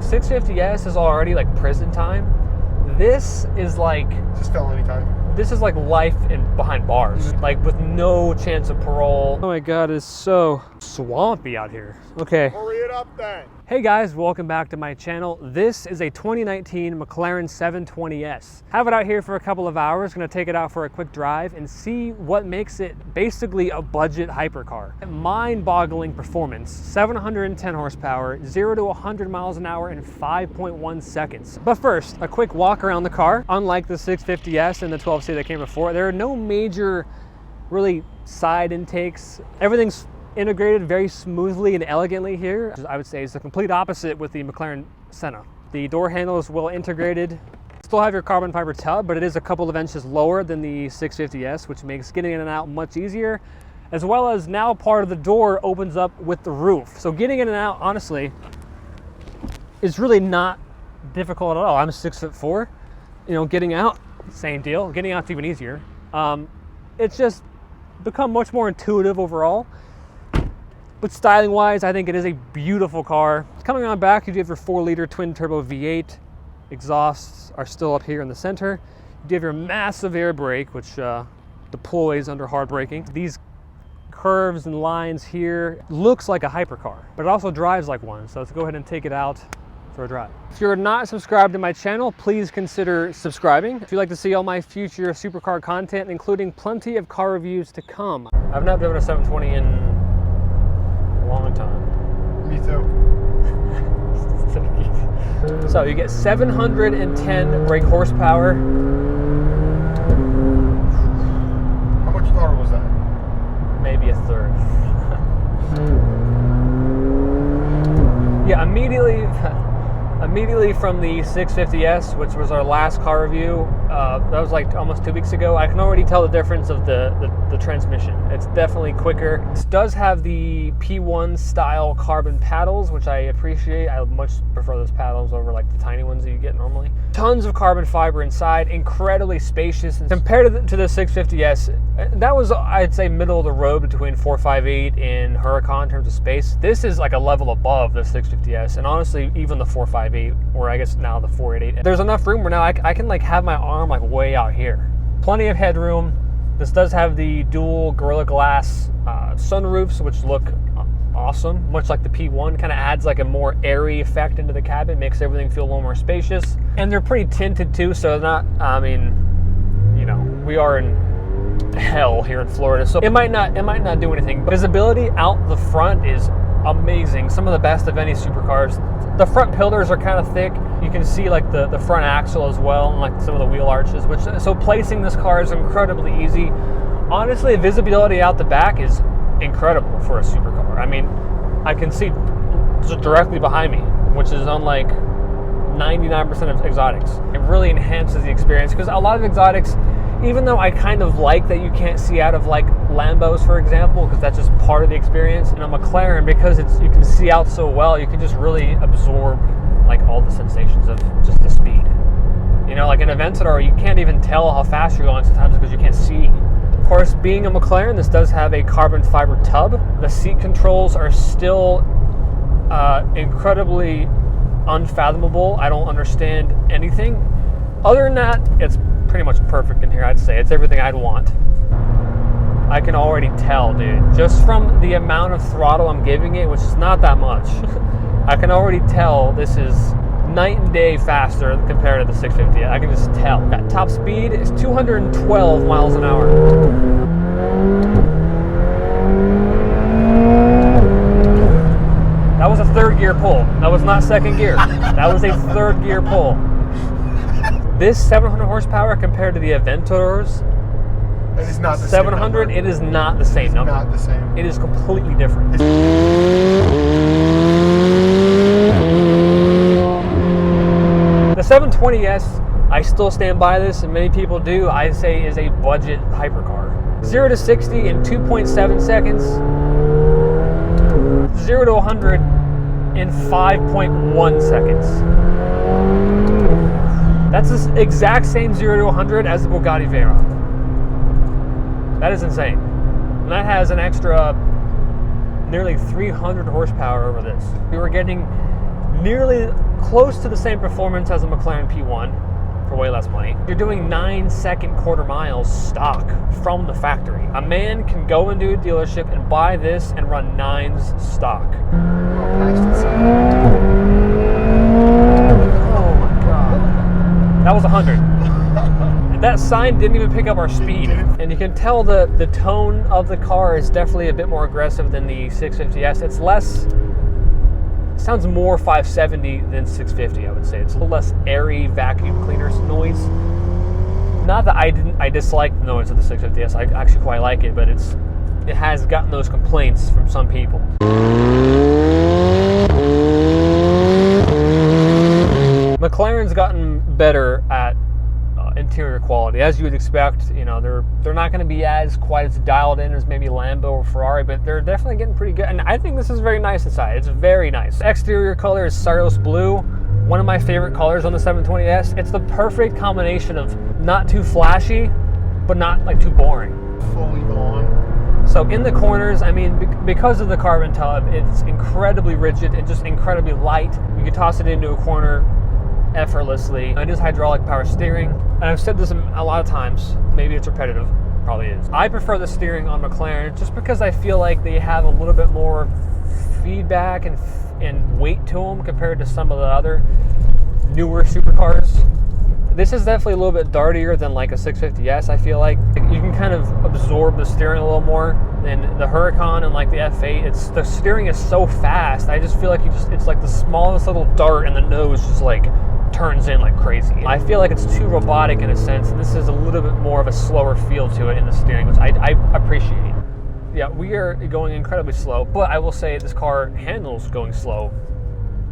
650S is already like prison time. This is like just felony time. This is like life behind bars, like with no chance of parole. Oh my God, it's so swampy out here. Okay. Hurry it up then. Hey guys, welcome back to my channel. This is a 2019 McLaren 720S. Have it out here for a couple of hours. Gonna take it out for a quick drive and see what makes it basically a budget hypercar. Mind-boggling performance, 710 horsepower, 0 to 100 miles an hour in 5.1 seconds. But first, a quick walk around the car. Unlike the 650S and the 12C that came before, there are no major, really side intakes. Everything's integrated very smoothly and elegantly here. I would say is the complete opposite with the McLaren Senna. The door handle is well integrated. Still have your carbon fiber tub, but it is a couple of inches lower than the 650S, which makes getting in and out much easier, as well as now part of the door opens up with the roof. So getting in and out, honestly, is really not difficult at all. I'm 6'4", you know, getting out, same deal. Getting out's even easier. It's just become much more intuitive overall. But styling wise, I think it is a beautiful car. Coming on back, you do have your 4-liter twin turbo V8. Exhausts are still up here in the center. You do have your massive air brake, which deploys under hard braking. These curves and lines here looks like a hypercar, but it also drives like one. So let's go ahead and take it out for a drive. If you're not subscribed to my channel, please consider subscribing. If you'd like to see all my future supercar content, including plenty of car reviews to come. I've not driven a 720 in long time. Me too. So you get 710 brake horsepower. How much torque was that? Maybe a third. Yeah, immediately from the 650S, which was our last car review, that was like almost 2 weeks ago, I can already tell the difference of the transmission. It's definitely quicker. This does have the P1 style carbon paddles, which I appreciate. I much prefer those paddles over like the tiny ones that you get normally. Tons of carbon fiber inside, incredibly spacious. Compared to the 650S, that was, I'd say, middle of the road between 458 and Huracan in terms of space. This is like a level above the 650S, and honestly, even the 458, or I guess now the 488. There's enough room where now I can like have my arm like way out here. Plenty of headroom. This does have the dual Gorilla Glass sunroofs, which look awesome, much like the P1. Kind of adds like a more airy effect into the cabin, makes everything feel a little more spacious. And they're pretty tinted too, so not, I mean, you know, we are in hell here in Florida, so it might not do anything. But visibility out the front is amazing. Some of the best of any supercars. The front pillars are kind of thick. You can see like the front axle as well, and like some of the wheel arches, which, so placing this car is incredibly easy. Honestly, visibility out the back is incredible for a supercar. I mean, I can see just directly behind me, which is unlike 99% of exotics. It really enhances the experience, because a lot of exotics, even though I kind of like that you can't see out of like Lambos, for example, because that's just part of the experience, in a McLaren, because you can see out so well, you can just really absorb like all the sensations of just the speed. You know, like in Aventador, you can't even tell how fast you're going sometimes because you can't see. Of course, being a McLaren, this does have a carbon fiber tub. The seat controls are still incredibly unfathomable. I don't understand anything. Other than that, it's pretty much perfect in here, I'd say. It's everything I'd want. I can already tell, dude. Just from the amount of throttle I'm giving it, which is not that much, I can already tell this is night and day faster compared to the 650. I can just tell. That top speed is 212 miles an hour. That was a third gear pull. That was not second gear. That was a third gear pull. This 700 horsepower compared to the Aventadors, it is not the 700, it is not the same number. Not the same. It is completely different. The 720S, I still stand by this, and many people do, I say is a budget hypercar. 0 to 60 in 2.7 seconds. 0 to 100 in 5.1 seconds. That's the exact same 0 to 100 as the Bugatti Veyron. That is insane. And that has an extra nearly 300 horsepower over this. We were getting nearly close to the same performance as a McLaren P1 for way less money. You're doing 9-second quarter miles stock from the factory. A man can go into a dealership and buy this and run 9s stock. Oh my God. That was 100. That sign didn't even pick up our speed. And you can tell the tone of the car is definitely a bit more aggressive than the 650S. It's less, it sounds more 570 than 650, I would say. It's a little less airy vacuum cleaner noise. Not that I dislike the noise of the 650S, I actually quite like it, but it has gotten those complaints from some people. McLaren's gotten better at interior quality, as you would expect. You know, they're not going to be quite as dialed in as maybe Lambo or Ferrari, but they're definitely getting pretty good. And I think this is very nice inside. It's very nice. Exterior color is Saros blue, one of my favorite colors on the 720S. It's the perfect combination of not too flashy, but not like too boring. Fully gone. So in the corners, I mean, because of the carbon tub, it's incredibly rigid and just incredibly light. You can toss it into a corner effortlessly. It is hydraulic power steering, and I've said this a lot of times, maybe it's repetitive, probably is. I prefer the steering on McLaren just because I feel like they have a little bit more feedback and weight to them compared to some of the other newer supercars. This is definitely a little bit dartier than like a 650S, I feel like. You can kind of absorb the steering a little more than the Huracan and like the F8. The steering is so fast, I just feel like it's like the smallest little dart and the nose just like turns in like crazy. I feel like it's too robotic in a sense, and this is a little bit more of a slower feel to it in the steering, which I appreciate. Yeah, we are going incredibly slow, but I will say this car handles going slow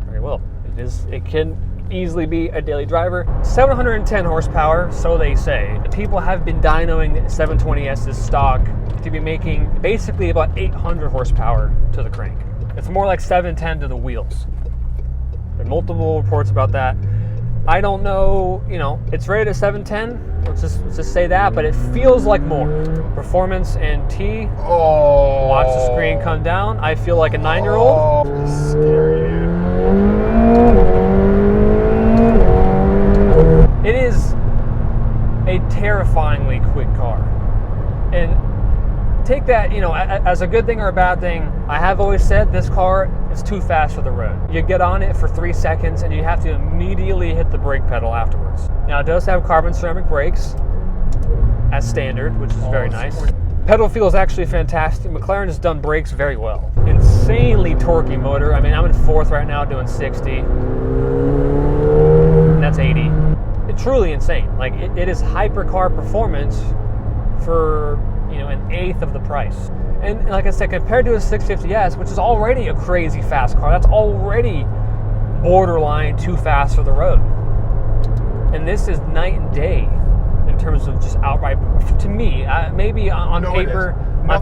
very well. It can easily be a daily driver. 710 horsepower, so they say. People have been dynoing the 720S's stock to be making basically about 800 horsepower to the crank. It's more like 710 to the wheels. There are multiple reports about that. I don't know, you know, it's rated at 710, let's just say that, but it feels like more. Performance and T. Oh. Watch the screen come down. I feel like a 9-year-old. Oh, it's scary, dude. It is a terrifyingly quick car. And take that, you know, as a good thing or a bad thing. I have always said this car is too fast for the road. You get on it for 3 seconds and you have to immediately hit the brake pedal afterwards. Now it does have carbon ceramic brakes as standard, which is very nice. Pedal feel is actually fantastic. McLaren has done brakes very well. Insanely torquey motor. I mean, I'm in 4th right now doing 60. And that's 80. It's truly insane. Like it is hypercar performance for, you know, 1/8 of the price. And like I said, compared to a 650S, which is already a crazy fast car, that's already borderline too fast for the road. And this is night and day in terms of just outright, to me, maybe on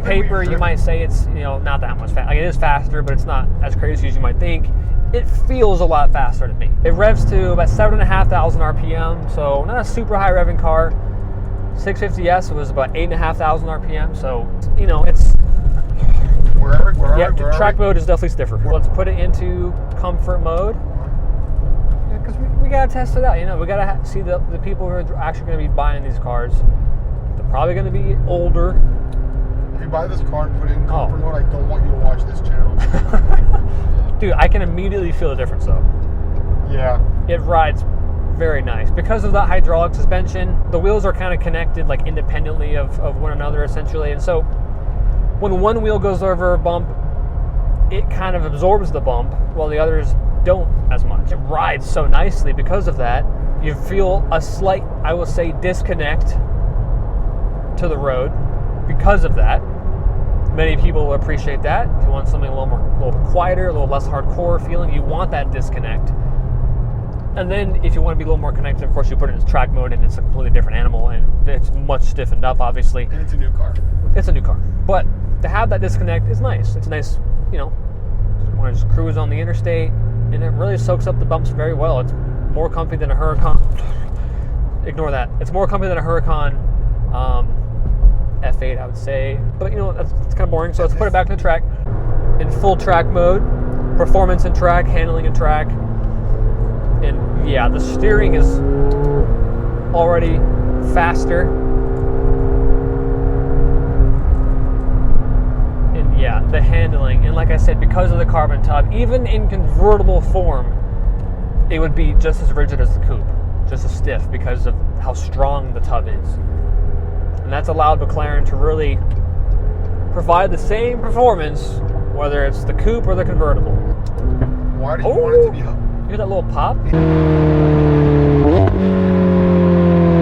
paper, you might say it's, you know, not that much fast. Like, it is faster, but it's not as crazy as you might think. It feels a lot faster to me. It revs to about 7,500 RPM, so not a super high revving car. 650S was about 8,500 RPM, so, you know, it's... Track mode is definitely stiffer. Let's put it into comfort mode. Because we gotta test it out, you know. We gotta see the people who are actually gonna be buying these cars. They're probably gonna be older. If you buy this car and put it in comfort mode, I don't want you to watch this channel. Dude, I can immediately feel the difference though. Yeah. It rides very nice. Because of the hydraulic suspension, the wheels are kind of connected like independently of one another essentially. And so when one wheel goes over a bump, it kind of absorbs the bump while the others don't as much. It rides so nicely because of that. You feel a slight, I will say, disconnect to the road because of that. Many people will appreciate that. If you want something a little bit quieter, a little less hardcore feeling, you want that disconnect. And then if you want to be a little more connected, of course, you put it in rise mode and it's a completely different animal and it's much stiffened up, obviously. And it's a new car. It's a new car. But to have that disconnect is nice. It's nice, you know, you want to just cruise on the interstate and it really soaks up the bumps very well. It's more comfy than a Huracan. Ignore that. It's more comfy than a Huracan F8, I would say. But, you know, it's kind of boring, so let's put it back in the track. In full track mode, performance in track, handling in track. yeah, the steering is already faster. And yeah, the handling. And like I said, because of the carbon tub, even in convertible form, it would be just as rigid as the coupe, just as stiff because of how strong the tub is. And that's allowed McLaren to really provide the same performance, whether it's the coupe or the convertible. Why do you want it to be up? You hear that little pop?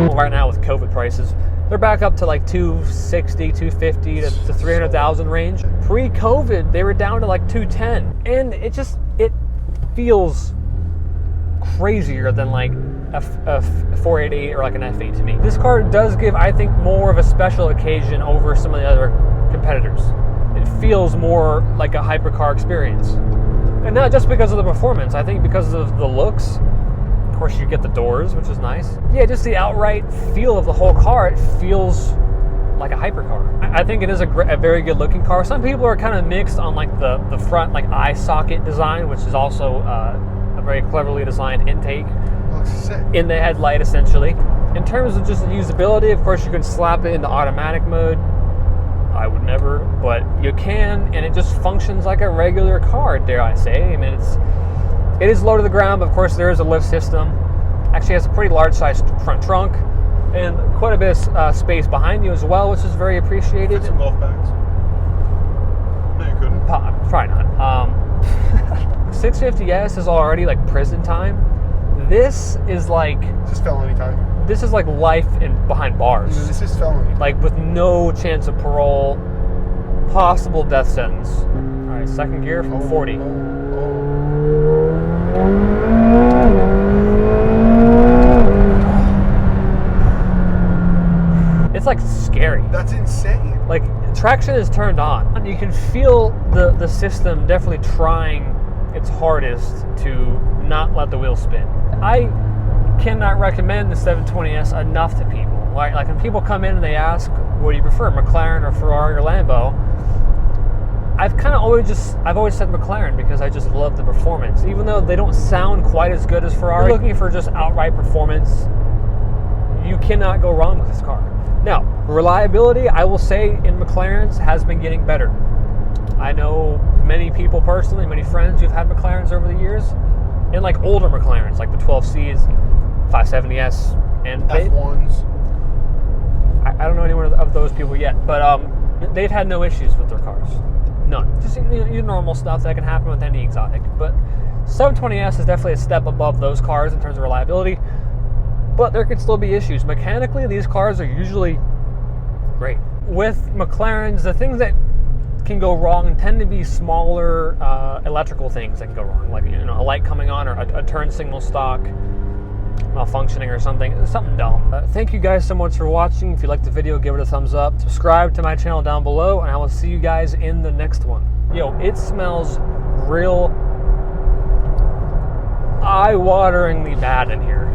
Well, right now with COVID prices, they're back up to like 260, 250 to 300,000 range. Pre-COVID, they were down to like 210. And it feels crazier than like a 488 or like an F8 to me. This car does give, I think, more of a special occasion over some of the other competitors. It feels more like a hypercar experience. And not just because of the performance, I think because of the looks. Of course, you get the doors, which is nice. Yeah, just the outright feel of the whole car, it feels like a hypercar. I think it is a very good looking car. Some people are kind of mixed on like the front like eye socket design, which is also a very cleverly designed intake. Looks sick. In the headlight, essentially. In terms of just usability, of course, you can slap it into automatic mode. I would never, but you can, and it just functions like a regular car, dare I say. I mean, it is low to the ground, but of course there is a lift system. Actually has a pretty large sized front trunk and quite a bit of space behind you as well, which is very appreciated. Fit some golf bags. No, you couldn't. Probably not. 650S is already like prison time. This is like... This is felony time. This is like life behind bars. This is felony. Like with no chance of parole, possible death sentence. All right, second gear from 40. It's like scary. That's insane. Like traction is turned on. You can feel the system definitely trying its hardest to not let the wheels spin. I cannot recommend the 720S enough to people. Right? Like when people come in and they ask, what do you prefer, McLaren or Ferrari or Lambo? I've always said McLaren because I just love the performance. Even though they don't sound quite as good as Ferrari, you're looking for just outright performance, you cannot go wrong with this car. Now, reliability, I will say, in McLarens has been getting better. I know many people personally, many friends who've had McLarens over the years, and like older McLarens, like the 12Cs, 570S, and F1s. I don't know anyone of those people yet, but they've had no issues with their cars. None. Just your normal stuff that can happen with any exotic. But 720S is definitely a step above those cars in terms of reliability, but there could still be issues. Mechanically, these cars are usually great. With McLarens, the things that can go wrong tend to be smaller electrical things that can go wrong, like a light coming on or a turn signal stock malfunctioning or something dumb. Thank you guys so much for watching. If you liked the video, give it a thumbs up. Subscribe to my channel down below, and I will see you guys in the next one. Yo, it smells real eye-wateringly bad in here.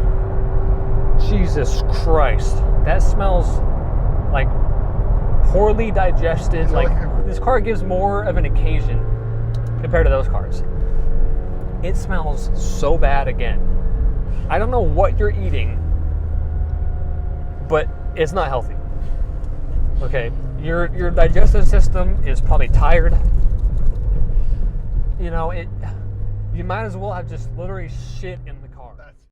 Jesus Christ. That smells like poorly digested. Like this car gives more of an occasion compared to those cars. It smells so bad again. I don't know what you're eating, but it's not healthy. Okay, your digestive system is probably tired. You know, you might as well have just literally shit in the car.